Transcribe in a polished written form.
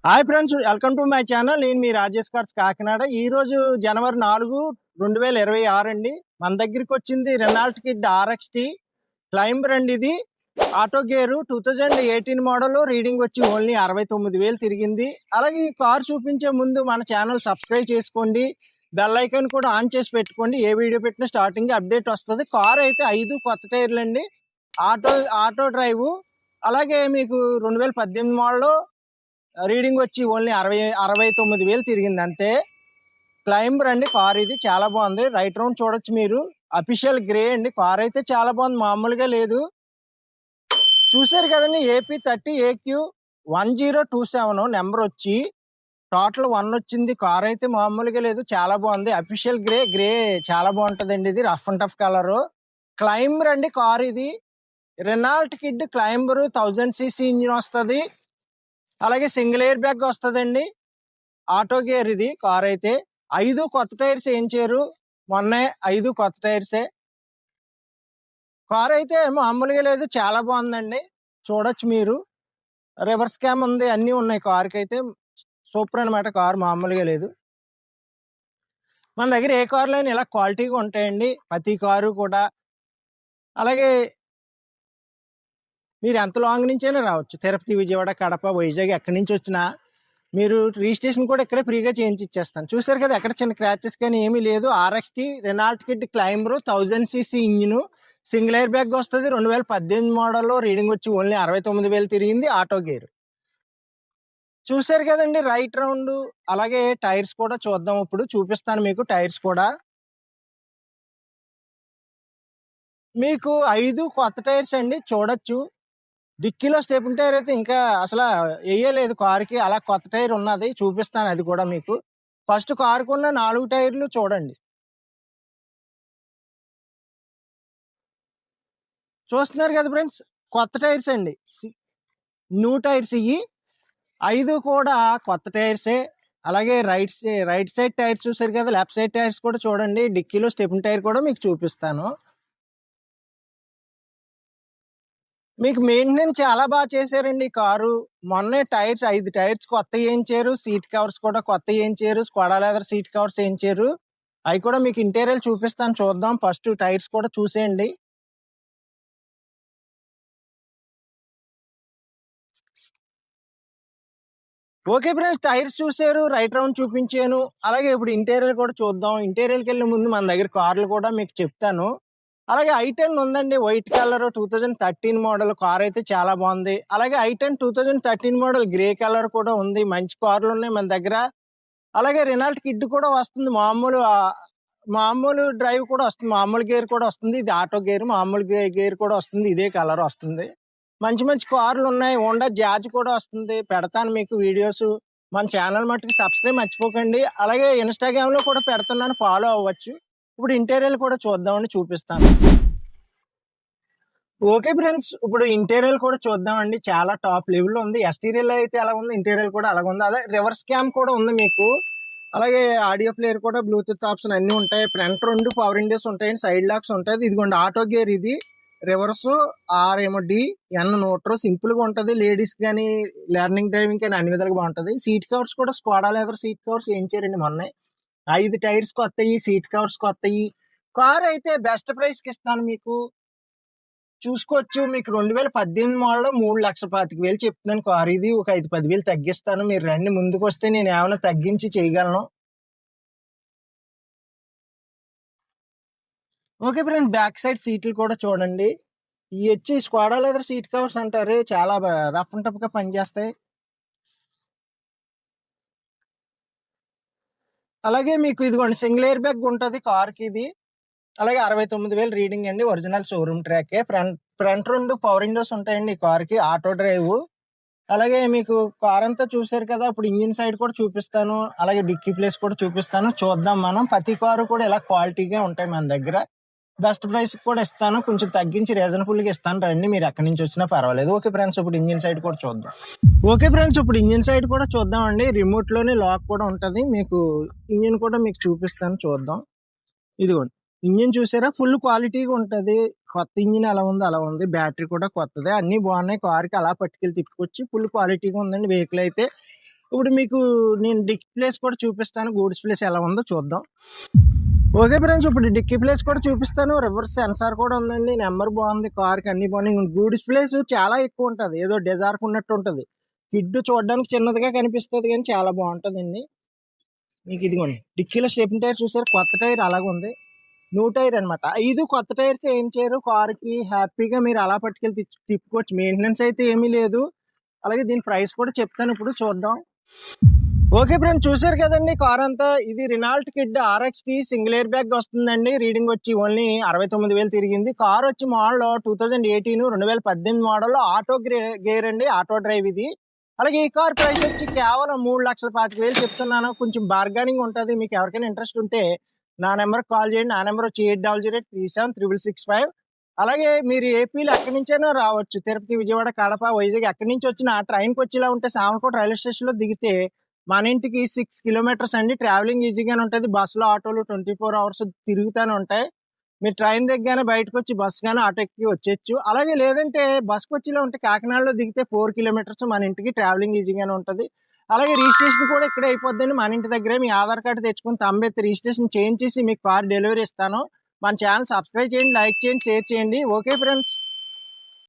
Hi friends, welcome to my channel. నేను మీ Rajesh cars Kakinada. ఈరోజు జనవరి 4, 2026 అండి. మన దగ్గరికి వచ్చింది రెనాల్ట్ కిడ్ RXT క్లైంబర్ అండి. ఇది ఆటో గేరు 2018 మోడల్. రీడింగ్ వచ్చి ఓన్లీ 69,000 తిరిగింది. అలాగే ఈ కార్ చూపించే ముందు మన ఛానల్ సబ్స్క్రైబ్ చేసుకోండి, బెల్ ఐకాన్ కూడా ఆన్ చేసి పెట్టుకోండి. ఏ వీడియో పెట్టినా స్టార్టింగ్ అప్డేట్ వస్తుంది. కార్ అయితే 5 కొత్త టైర్లు అండి. Auto drive. అలాగే మీకు 2018 మోడల్. రీడింగ్ వచ్చి ఓన్లీ 69,000 తిరిగింది అంతే. క్లైంబర్ అండి కార్. ఇది చాలా బాగుంది. రైట్ రౌండ్ చూడొచ్చు మీరు. అఫీషియల్ గ్రే అండి. కార్ అయితే చాలా బాగుంది, మామూలుగా లేదు. చూసారు కదండి, AP30AQ1027 నెంబర్ వచ్చి టోటల్ 1 వచ్చింది. కార్ అయితే మామూలుగా లేదు, చాలా బాగుంది. అఫీషియల్ గ్రే చాలా బాగుంటదండి. ఇది rough and tough colour. Climber అండి కార్. ఇది Renault kid climber 1000cc engine వస్తుంది. అలాగే సింగిల్ ఎయిర్ బ్యాగ్ వస్తుందండి. ఆటో గేర్ ఇది కార్ అయితే. 5 కొత్త టైర్స్ వేయించారు మొన్నే. 5 కొత్త టైర్సే. కార్ అయితే మామూలుగా లేదు, చాలా బాగుందండి. చూడొచ్చు మీరు. రివర్స్ క్యామ్ ఉంది, అన్నీ ఉన్నాయి కార్కి అయితే. సూపర్ అనమాట కార్, మామూలుగా లేదు. మన దగ్గర ఏ కార్లు అయినా ఇలా క్వాలిటీగా ఉంటాయండి, ప్రతి కారు కూడా. అలాగే మీరు ఎంత లాంగ్ నుంచి అయినా రావచ్చు. తిరుపతి, విజయవాడ, కడప, వైజాగ్ ఎక్కడి నుంచి వచ్చినా మీరు రిజిస్ట్రేషన్ కూడా ఇక్కడే ఫ్రీగా చేయించి ఇచ్చేస్తాను. చూసారు కదా, ఎక్కడ చిన్న క్రాచెస్ కానీ ఏమీ లేదు. RXT Renault kid climber 1000cc engine, single air bag వస్తుంది. 2018 మోడల్. రీడింగ్ వచ్చి ఓన్లీ 69,000 తిరిగింది. Auto gear. చూసారు కదండి, రైట్ రౌండ్. అలాగే టైర్స్ కూడా చూద్దాం, ఇప్పుడు చూపిస్తాను మీకు టైర్స్ కూడా. మీకు 5 కొత్త టైర్స్ అండి, చూడొచ్చు. డిక్కీలో స్టెప్ని టైర్ అయితే ఇంకా అసలు వేయలేదు కార్కి, అలా కొత్త టైర్ ఉన్నది. చూపిస్తాను అది కూడా మీకు. ఫస్ట్ కారుకున్న 4 టైర్లు చూడండి. చూస్తున్నారు కదా ఫ్రెండ్స్, కొత్త టైర్స్ అండి, న్యూ టైర్స్ ఇవి. 5 కూడా కొత్త టైర్సే. అలాగే రైట్ సైడ్ టైర్స్ చూసారు కదా, లెఫ్ట్ సైడ్ టైర్స్ కూడా చూడండి. డిక్కీలో స్టెప్ని టైర్ కూడా మీకు చూపిస్తాను. మీకు మెయింటెనెన్స్ చాలా బాగా చేశారండి ఈ కారు. మొన్నే టైర్స్ 5 టైర్స్ కొత్త వేయించారు. సీట్ కవర్స్ కూడా కొత్త వేయించారు. స్కోడా లెదర్ సీట్ కవర్స్ వేయించారు. అవి కూడా మీకు ఇంటీరియర్ చూపిస్తాను, చూద్దాం. ఫస్ట్ టైర్స్ కూడా చూసేయండి. ఓకే ఫ్రెండ్స్, టైర్స్ చూసారు, రైట్ రౌండ్ చూపించాను. అలాగే ఇప్పుడు ఇంటీరియర్ కూడా చూద్దాం. ఇంటీరియర్కి వెళ్ళే ముందు మన దగ్గర కార్లు కూడా మీకు చెప్తాను. అలాగే i10 ఉందండి, వైట్ కలర్ 2013 మోడల్. కార్ అయితే చాలా బాగుంది. అలాగే i10 2013 మోడల్ గ్రే కలర్ కూడా ఉంది. మంచి కార్లు ఉన్నాయి మన దగ్గర. అలాగే రెనాల్ట్ కిడ్ కూడా వస్తుంది. మామూలు డ్రైవ్ కూడా వస్తుంది, మామూలు గేర్ కూడా వస్తుంది. ఇది ఆటో గేర్, మామూలు గేర్ కూడా వస్తుంది. ఇదే కలర్ వస్తుంది. మంచి మంచి కార్లు ఉన్నాయి. హోండా జాజ్ కూడా వస్తుంది, పెడతాను మీకు వీడియోస్. మన ఛానల్ మట్టుకు సబ్స్క్రైబ్ మర్చిపోకండి. అలాగే ఇన్స్టాగ్రామ్ లో కూడా పెడుతున్నాను, ఫాలో అవ్వచ్చు. ఇప్పుడు ఇంటీరియర్ కూడా చూద్దామని చూపిస్తాను. ఓకే ఫ్రెండ్స్, ఇప్పుడు ఇంటీరియర్ కూడా చూద్దామండి. చాలా టాప్ లెవెల్ ఉంది. ఎక్స్టీరియర్ అయితే ఎలా ఉంది, ఇంటీరియర్ కూడా అలాగ ఉంది. అలాగే రివర్స్ క్యామ్ కూడా ఉంది మీకు. అలాగే ఆడియో ప్లేయర్ కూడా, బ్లూటూత్ ఆప్షన్ అన్ని ఉంటాయి. ఫ్రంట్ 2 పవర్ విండోస్ ఉంటాయి, సైడ్ లాక్స్ ఉంటాయి. ఇదిగోండి ఆటో గేర్. ఇది రివర్స్ RMD N న్యూట్రో. సింపుల్ గా ఉంటది. లేడీస్ కానీ, లెర్నింగ్ డ్రైవింగ్ కానీ అన్ని విధాలుగా బాగుంటది. సీట్ కవర్స్ కూడా స్కోడా లెదర్ సీట్ కవర్స్ వేయించారండి మొన్న. 5 టైర్స్ కొత్తయి, సీట్ కవర్స్ కొత్తయి. కార్ అయితే బెస్ట్ ప్రైస్ కి ఇస్తాను మీకు, చూసుకోవచ్చు. మీకు 2018 మోడల్ 3,25,000 చెప్తున్నాను కార్. ఇది ఒక 5-10,000 తగ్గిస్తాను. మీరు రండి, ముందుకు వస్తే నేను ఏమైనా తగ్గించి చేయగలను. ఓకే ఫ్రెండ్, బ్యాక్ సైడ్ సీట్లు కూడా చూడండి. ఇవి వచ్చి స్కోడా లెదర్ సీట్ కవర్స్ అంటారు. చాలా రఫ్ అండ్ టఫ్ గా పనిచేస్తాయి. అలాగే మీకు ఇదిగోండి, సింగిల్ ఎయిర్ బ్యాగ్ ఉంటుంది కార్కి ఇది. అలాగే 69,000 రీడింగ్ అండి. Original showroom track. Front 2 power Windows ఉంటాయండి ఈ కార్కి, ఆటో డ్రైవ్. అలాగే మీకు కార్ అంతా చూసారు కదా, ఇప్పుడు ఇంజిన్ సైడ్ కూడా చూపిస్తాను. అలాగే డిక్కీ ప్లేస్ కూడా చూపిస్తాను, చూద్దాం మనం. ప్రతి కారు కూడా ఇలా క్వాలిటీగా ఉంటాయి మన దగ్గర. బెస్ట్ ప్రైస్ కూడా ఇస్తాను, కొంచెం తగ్గించి రీజనబుల్ గా ఇస్తాను. రండి, మీరు ఎక్కడి నుంచి వచ్చినా పర్వాలేదు. ఓకే ఫ్రెండ్స్, ఇప్పుడు ఇంజిన్ సైడ్ కూడా చూద్దాం. ఓకే ఫ్రెండ్స్, ఇప్పుడు ఇంజిన్ సైడ్ కూడా చూద్దాం అండి. రిమోట్ లోనే లాక్ కూడా ఉంటది. మీకు ఇంజిన్ కూడా మీకు చూపిస్తాను, చూద్దాం. ఇదిగోండి, ఇంజిన్ చూసారా, ఫుల్ క్వాలిటీగా ఉంటది. కొత్త ఇంజిన్ ఎలా ఉందో అలా ఉంది. బ్యాటరీ కూడా కొత్తదే, అన్ని బాగున్నాయి. కార్కి అలా పట్టుకెళ్ళి తిప్పుకొచ్చి ఫుల్ క్వాలిటీగా ఉందండి వెహికల్ అయితే. ఇప్పుడు మీకు నేను డిక్కీ ప్లేస్ కూడా చూపిస్తాను. గూడ్స్ ప్లేస్ ఎలా ఉందో చూద్దాం. ఓకే ఫ్రెండ్స్, ఇప్పుడు డిక్కీ ప్లేస్ కూడా చూపిస్తాను. రివర్స్ సెన్సార్ కూడా ఉందండి. నెంబర్ బాగుంది, కార్కి అన్ని బాగున్నాయి. గూడ్స్ ప్లేస్ చాలా ఎక్కువ ఉంటుంది, ఏదో డెజార్క్ ఉన్నట్టు ఉంటుంది. కిడ్ చూడడానికి చిన్నదిగా కనిపిస్తుంది కానీ చాలా బాగుంటుందండి. మీకు ఇదిగోండి డిక్కీలో స్టెప్ని టైర్ చూసారు, కొత్త టైర్ అలాగే ఉంది. న్యూ టైర్ అనమాట. 5 కొత్త టైర్స్ వేయించారు కార్కి. హ్యాపీగా మీరు అలా పట్టుకెళ్ళి తిప్పుకోవచ్చు. మెయింటెనెన్స్ అయితే ఏమీ లేదు. అలాగే దీని ప్రైస్ కూడా చెప్తాను, ఇప్పుడు చూద్దాం. ఓకే ఫ్రెండ్స్, చూసారు కదండి కార్ అంతా. ఇది Renault kid RXT single air bag వస్తుందండి. రీడింగ్ వచ్చి ఓన్లీ 69,000 తిరిగింది. కార్ వచ్చి మోడల్ 2018 మోడల్ ఆటో గేర్ అండి, ఆటో డ్రైవ్ ఇది. అలాగే ఈ కార్ ప్రైస్ వచ్చి కేవలం 3,25,000 చెప్తున్నాను. కొంచెం బార్గెనింగ్ ఉంటుంది. మీకు ఎవరికైనా ఇంట్రెస్ట్ ఉంటే నా నెంబర్కి కాల్ చేయండి. నా నెంబర్ వచ్చి 8008373665. అలాగే మీరు ఏపీలో ఎక్కడి నుంచైనా రావచ్చు. తిరుపతి, విజయవాడ, కడప, వైజాగ్ ఎక్కడి నుంచి వచ్చినా ట్రైన్కి వచ్చేలా ఉంటే సామర్లకోట రైల్వే స్టేషన్లో దిగితే మన ఇంటికి 6 కిలోమీటర్స్ అండి. ట్రావెలింగ్ ఈజీగానే ఉంటుంది. బస్సులో, ఆటోలు 24 అవర్స్ తిరుగుతూనే ఉంటాయి. మీరు ట్రైన్ దిగ్గానే బయటకు వచ్చి బస్సు కానీ ఆటో ఎక్కి వచ్చేయచ్చు. అలాగే లేదంటే బస్సుకు వచ్చేలా ఉంటే కాకినాడలో దిగితే 4 కిలోమీటర్స్ మన ఇంటికి. ట్రావెలింగ్ ఈజీగానే ఉంటుంది. అలాగే రిజిస్ట్రేషన్ కూడా ఇక్కడే అయిపోద్దండి, మన ఇంటి దగ్గరే. మీ ఆధార్ కార్డు తెచ్చుకొని తంబెత్తి రిజిస్ట్రేషన్ చేయించేసి మీకు కార్ డెలివరీ ఇస్తాను. మన ఛానల్ సబ్స్క్రైబ్ చేయండి, లైక్ చేయండి, షేర్ చేయండి. Okay friends.